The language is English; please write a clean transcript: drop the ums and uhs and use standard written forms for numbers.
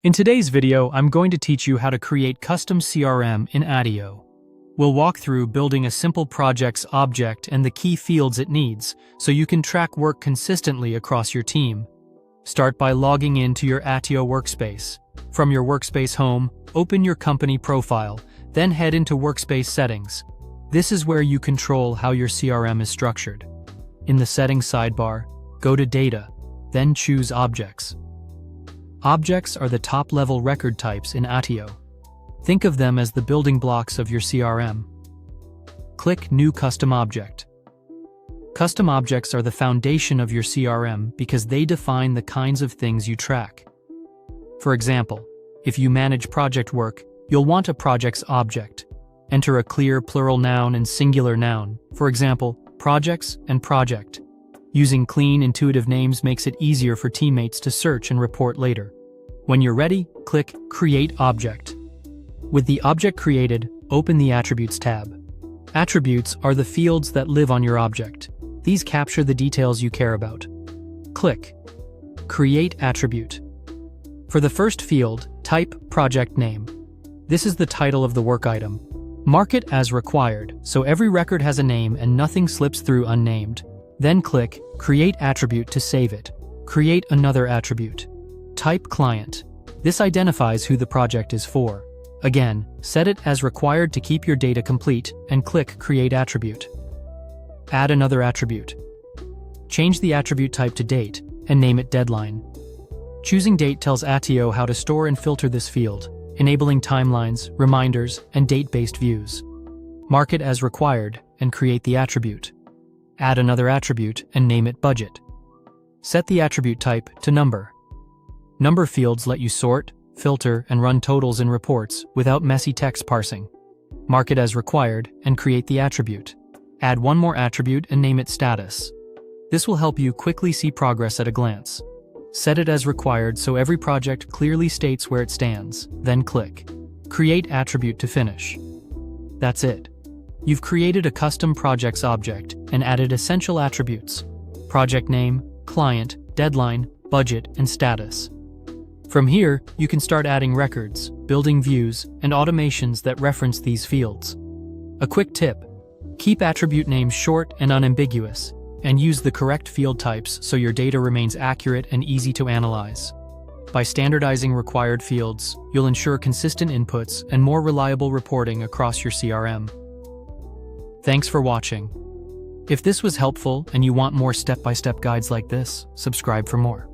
In today's video, I'm going to teach you how to create custom CRM in Attio. We'll walk through building a simple project's object and the key fields it needs, so you can track work consistently across your team. Start by logging into your Attio workspace. From your workspace home, open your company profile, then head into Workspace Settings. This is where you control how your CRM is structured. In the Settings sidebar, go to Data, then choose Objects. Objects are the top-level record types in Attio. Think of them as the building blocks of your CRM. Click New Custom Object. Custom objects are the foundation of your CRM because they define the kinds of things you track. For example, if you manage project work, you'll want a project's object. Enter a clear plural noun and singular noun, for example, projects and project. Using clean, intuitive names makes it easier for teammates to search and report later. When you're ready, click Create Object. With the object created, open the Attributes tab. Attributes are the fields that live on your object. These capture the details you care about. Click Create Attribute. For the first field, type Project Name. This is the title of the work item. Mark it as required, so every record has a name and nothing slips through unnamed. Then click Create Attribute to save it. Create another attribute. Type Client. This identifies who the project is for. Again, set it as required to keep your data complete and click Create Attribute. Add another attribute. Change the attribute type to Date and name it Deadline. Choosing Date tells Attio how to store and filter this field, enabling timelines, reminders, and date-based views. Mark it as required and create the attribute. Add another attribute and name it Budget. Set the attribute type to Number. Number fields let you sort, filter, and run totals in reports without messy text parsing. Mark it as required and create the attribute. Add one more attribute and name it Status. This will help you quickly see progress at a glance. Set it as required so every project clearly states where it stands, then click Create Attribute to finish. That's it. You've created a custom projects object and added essential attributes: project name, client, deadline, budget, and status. From here, you can start adding records, building views, and automations that reference these fields. A quick tip: keep attribute names short and unambiguous, and use the correct field types so your data remains accurate and easy to analyze. By standardizing required fields, you'll ensure consistent inputs and more reliable reporting across your CRM. Thanks for watching. If this was helpful and you want more step-by-step guides like this, subscribe for more.